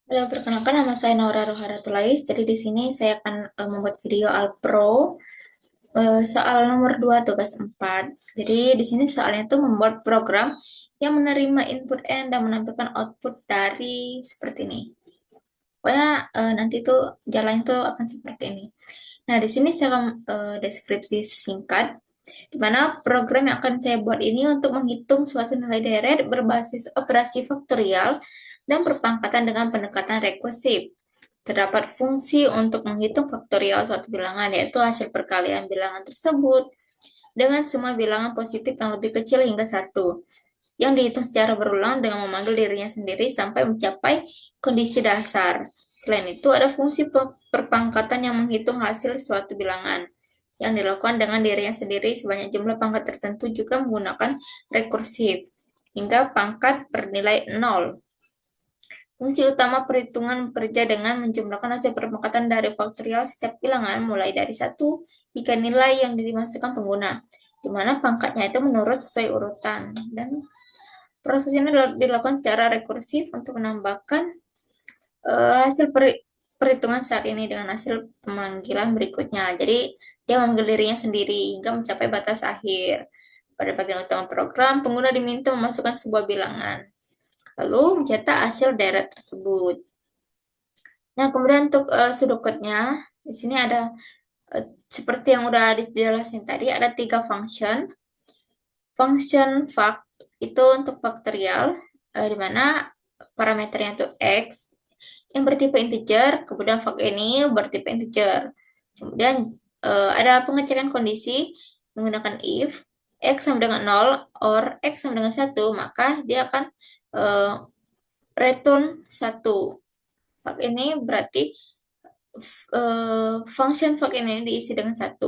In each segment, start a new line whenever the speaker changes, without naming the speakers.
Halo, perkenalkan nama saya Naura Roharatulais. Jadi di sini saya akan membuat video Alpro soal nomor 2 tugas 4. Jadi di sini soalnya itu membuat program yang menerima input N dan menampilkan output dari seperti ini. Pokoknya nanti tuh jalannya tuh akan seperti ini. Nah, di sini saya akan deskripsi singkat di mana program yang akan saya buat ini untuk menghitung suatu nilai deret berbasis operasi faktorial dan berpangkatan dengan pendekatan rekursif. Terdapat fungsi untuk menghitung faktorial suatu bilangan, yaitu hasil perkalian bilangan tersebut dengan semua bilangan positif yang lebih kecil hingga 1, yang dihitung secara berulang dengan memanggil dirinya sendiri sampai mencapai kondisi dasar. Selain itu, ada fungsi perpangkatan yang menghitung hasil suatu bilangan, yang dilakukan dengan dirinya sendiri sebanyak jumlah pangkat tertentu juga menggunakan rekursif, hingga pangkat bernilai 0. Fungsi utama perhitungan bekerja dengan menjumlahkan hasil perpangkatan dari faktorial setiap bilangan mulai dari 1 hingga nilai yang dimasukkan pengguna, di mana pangkatnya itu menurut sesuai urutan. Dan proses ini dilakukan secara rekursif untuk menambahkan hasil perhitungan saat ini dengan hasil pemanggilan berikutnya. Jadi, dia memanggil dirinya sendiri hingga mencapai batas akhir. Pada bagian utama program, pengguna diminta memasukkan sebuah bilangan, lalu mencetak hasil deret tersebut. Nah, kemudian untuk sudut code-nya, di sini ada seperti yang udah dijelasin tadi, ada 3 function. Function fact itu untuk faktorial, di mana parameternya itu x yang bertipe integer, kemudian fact ini bertipe integer. Kemudian ada pengecekan kondisi menggunakan if x sama dengan 0 or x sama dengan 1, maka dia akan return 1. Fact ini berarti function fact ini diisi dengan 1.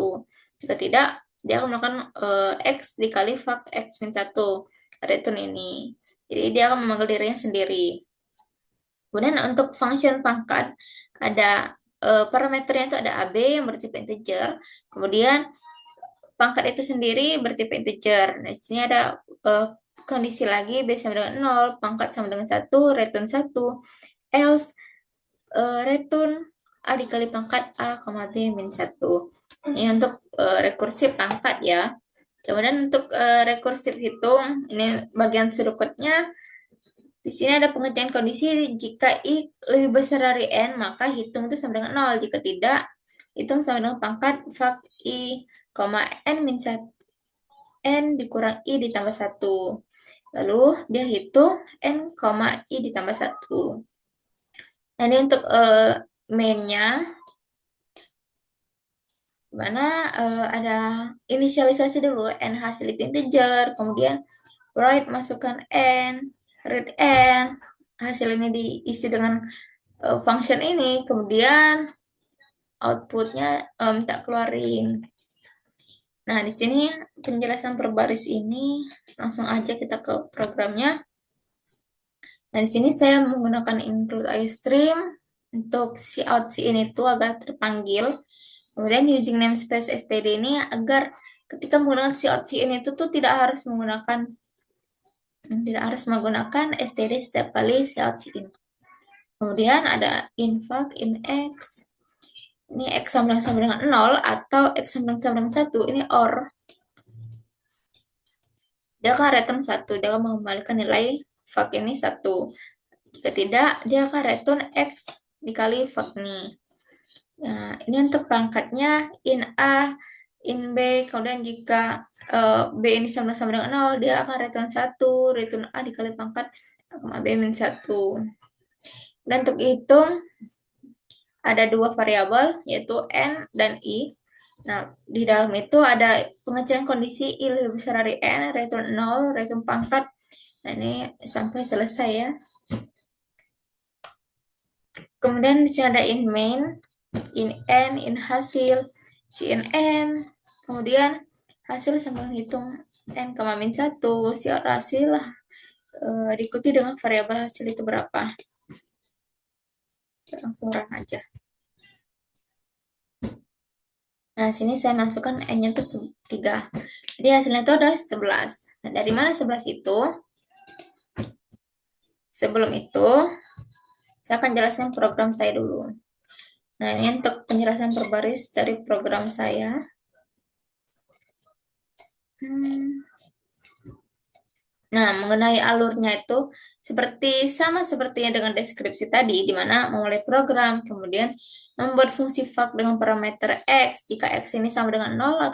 Jika tidak, dia akan melakukan x dikali fact x min 1, return ini. Jadi dia akan memanggil dirinya sendiri. Kemudian untuk function pangkat, ada parameternya itu ada AB yang bertipe integer, kemudian pangkat itu sendiri bertipe integer. Nah, di sini ada kondisi lagi B sama dengan 0, pangkat sama dengan 1, return 1, else return A dikali pangkat A, B min 1. Ini untuk rekursif pangkat ya. Kemudian untuk rekursif hitung, ini bagian sudut code-nya. Di sini ada pengecekan kondisi jika I lebih besar dari N, maka hitung itu sama dengan 0. Jika tidak, hitung sama dengan pangkat fact I, N min 1, N dikurang I ditambah 1. Lalu dia hitung N, I ditambah 1. Nah, ini untuk main-nya, dimana ada inisialisasi dulu, N hasil itu integer, kemudian write masukkan N, read N, hasil ini diisi dengan function ini, kemudian outputnya minta keluarin. Nah, di sini penjelasan per baris ini, langsung aja kita ke programnya. Nah, di sini saya menggunakan include iStream untuk si out si ini tuh agar terpanggil. Kemudian using namespace std ini agar ketika menggunakan si out si ini tuh tidak harus menggunakan std setiap kali si out si in. Kemudian ada infact, inx, ini x sama dengan 0 atau x sama dengan 1, ini OR. Dia akan return 1, dia akan mengembalikan nilai fact ini 1. Jika tidak, dia akan return x dikali fact ini. Nah, ini untuk perangkatnya in A, in B, kemudian jika B ini sama dengan 0, dia akan return 1, return A dikali pangkat B min 1. Dan untuk hitung, ada 2 variabel, yaitu N dan I. Nah, di dalam itu ada pengecekan kondisi I lebih besar dari N, return 0, return pangkat. Nah, ini sampai selesai ya. Kemudian di sini ada in main, in N, in hasil, CNN, kemudian hasil sama menghitung N, min 1, si hasil diikuti dengan variabel hasil itu berapa. Kita langsung run aja. Nah, sini saya masukkan N-nya itu 3. Jadi hasilnya itu ada 11. Nah, dari mana 11 itu? Sebelum itu, Saya akan jelaskan program saya dulu. Nah, ini untuk penjelasan berbaris dari program saya. Hmm. Nah, mengenai alurnya itu sama sepertinya dengan deskripsi tadi, di mana memulai program, kemudian membuat fungsi fak dengan parameter x. Jika x ini sama dengan 0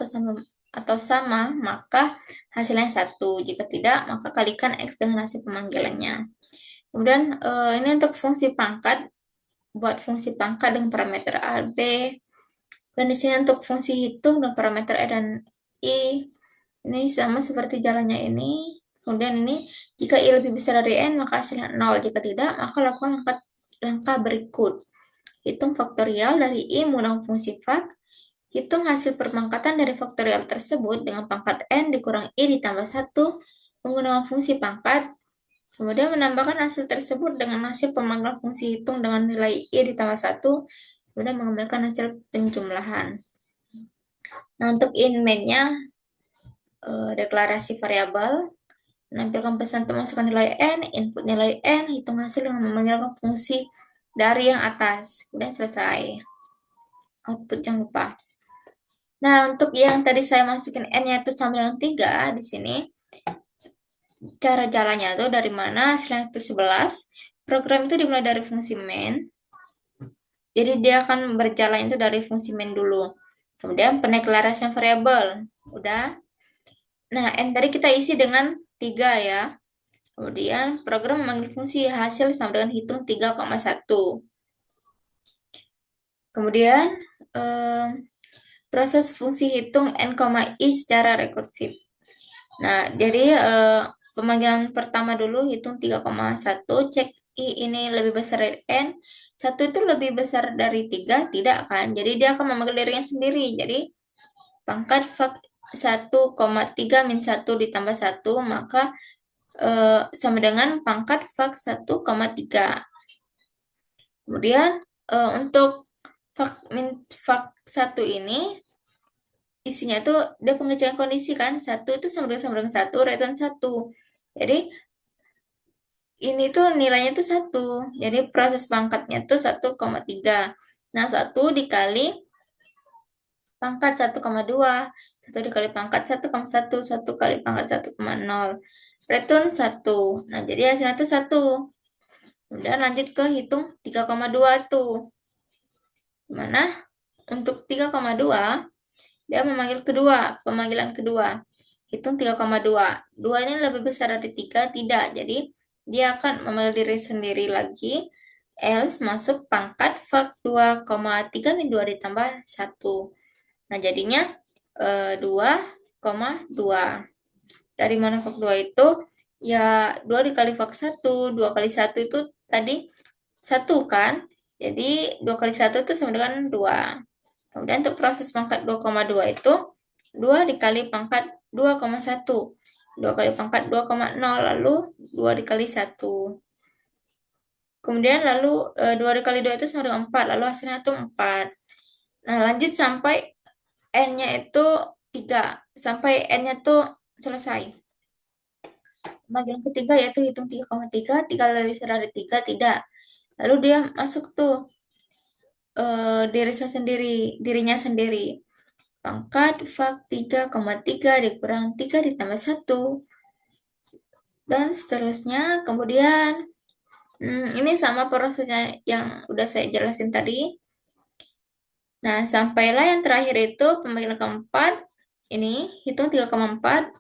atau sama, maka hasilnya 1. Jika tidak, maka kalikan x dengan hasil pemanggilannya. Kemudian ini untuk fungsi pangkat, buat fungsi pangkat dengan parameter a, b. Dan di sini untuk fungsi hitung dengan parameter e dan i. Ini sama seperti jalannya ini. Kemudian ini, jika i lebih besar dari n, maka hasilnya 0. Jika tidak, maka lakukan langkah berikut. Hitung faktorial dari i menggunakan fungsi fak. Hitung hasil perpangkatan dari faktorial tersebut dengan pangkat n dikurang i ditambah 1 menggunakan fungsi pangkat. Kemudian menambahkan hasil tersebut dengan hasil pemanggilan fungsi hitung dengan nilai i ditambah 1. Kemudian mengembalikan hasil penjumlahan. Nah, untuk in-main-nya, deklarasi variabel, menampilkan pesan untuk masukkan nilai n, input nilai n, hitung hasil dengan memanggilkan fungsi dari yang atas. Kemudian selesai. Output jangan lupa. Nah, untuk yang tadi saya masukin n-nya itu sama dengan 3, di sini cara jalannya itu dari mana hasilnya itu 11. Program itu dimulai dari fungsi main. Jadi dia akan berjalan itu dari fungsi main dulu. Kemudian pendeklarasian variabel. Udah. Nah, n tadi kita isi dengan 3 ya. Kemudian program memanggil fungsi hasil sama dengan hitung 3,1. Kemudian proses fungsi hitung n, i secara rekursif. Nah, jadi pemanggilan pertama dulu hitung 3,1, cek i ini lebih besar dari n. 1 itu lebih besar dari 3, tidak kan? Jadi dia akan memanggil dirinya sendiri. Jadi pangkat fak 1,3 min 1 ditambah 1, maka sama dengan pangkat fak 1,3. Kemudian untuk fak 1 ini isinya tuh dia pengecekan kondisi kan, 1 itu sama dengan 1, return 1. Jadi ini tuh nilainya tuh 1. Jadi proses pangkatnya tuh 1,3. Nah, 1 dikali pangkat 1,2. 1 dikali pangkat 1,1. 1 kali pangkat 1,0. Return 1. Nah, jadi hasilnya tuh 1. Kemudian lanjut ke hitung 3,2 tuh. Dimana untuk 3,2 dia memanggil pemanggilan kedua. Hitung 3,2. 2 ini lebih besar dari 3, tidak. Jadi dia akan memanggil diri sendiri lagi. Else masuk pangkat fak 2,3 min 2 ditambah 1. Nah, jadinya 2,2. Dari mana fak 2 itu? Ya, 2 dikali fak 1. 2 kali 1 itu tadi 1 kan? Jadi 2 kali 1 itu sama dengan 2. Kemudian untuk proses pangkat 2,2 itu 2 dikali pangkat 2,1. 2 kali pangkat 2,0, lalu 2 dikali 1. Kemudian lalu 2 dikali 2 itu sama dengan 4, lalu hasilnya itu 4. Nah, lanjut sampai n-nya itu 3, sampai n-nya itu selesai. Bagian ketiga yaitu hitung 3,3, 3 lebih besar dari 3, tidak. Lalu dia masuk tuh dirinya sendiri. Pangkat fak 3,3 dikurang 3 ditambah 1. Dan seterusnya. Kemudian ini sama prosesnya yang udah saya jelasin tadi. Nah, sampailah yang terakhir itu pemanggilan keempat. Ini hitung 3,4.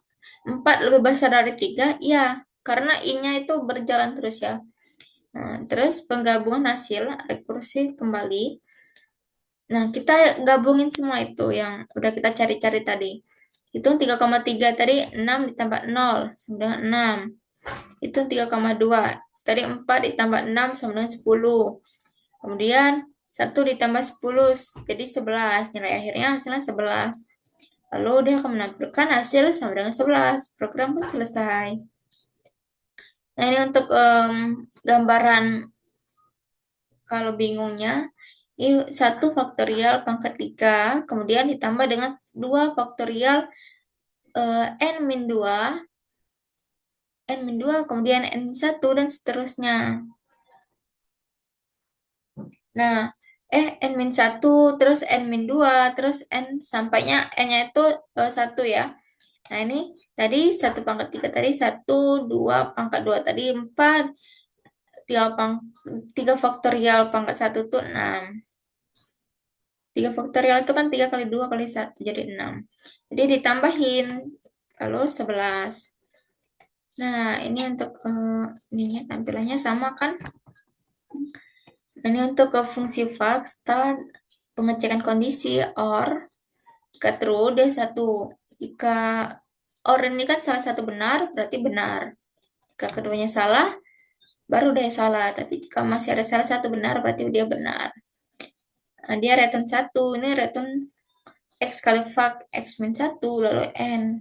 4 lebih besar dari 3, ya, karena i-nya itu berjalan terus ya. Nah, terus penggabungan hasil rekursif kembali. Nah, kita gabungin semua itu yang udah kita cari-cari tadi. Hitung 3,3 tadi 6 ditambah 0 sama dengan 6. Hitung 3,2. Tadi 4 ditambah 6 sama dengan 10. Kemudian 1 ditambah 10 jadi 11. Nilai akhirnya hasilnya 11. Lalu dia akan menampilkan hasil sama dengan 11. Program pun selesai. Nah, ini untuk gambaran kalau bingungnya. Ini 1 faktorial pangkat 3, kemudian ditambah dengan 2 faktorial n min 2, kemudian n 1, dan seterusnya. Nah, n-1, terus n-2, terus n sampainya n-nya itu 1 ya. Nah, ini tadi 1 pangkat 3 tadi 1, 2 pangkat 2 tadi 4, 3, 3 faktorial pangkat 1 itu 6. 3 faktorial itu kan 3 kali 2 kali 1 jadi 6. Jadi ditambahin, lalu 11. Nah, ini untuk ininya tampilannya sama kan? Ini untuk ke fungsi fak start pengecekan kondisi or jika true dia satu. Jika or ini kan salah satu benar berarti benar. Jika keduanya salah baru dia salah. Tapi jika masih ada salah satu benar berarti dia benar. Nah, dia return 1. Ini return x kali fak x min 1 lalu n.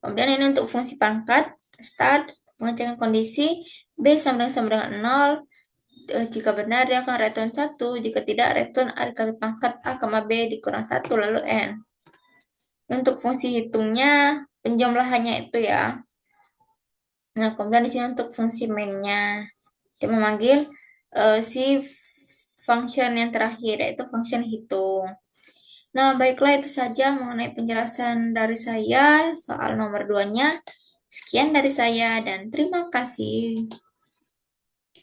Kemudian ini untuk fungsi pangkat start pengecekan kondisi b sama dengan 0. Jika benar dia akan return 1, jika tidak return A dikali pangkat A, B dikurang 1 lalu N. Untuk fungsi hitungnya penjumlahannya itu ya. Nah, kemudian di sini untuk fungsi main-nya. Dia memanggil si function yang terakhir yaitu function hitung. Nah, baiklah itu saja mengenai penjelasan dari saya soal nomor 2-nya. Sekian dari saya dan terima kasih.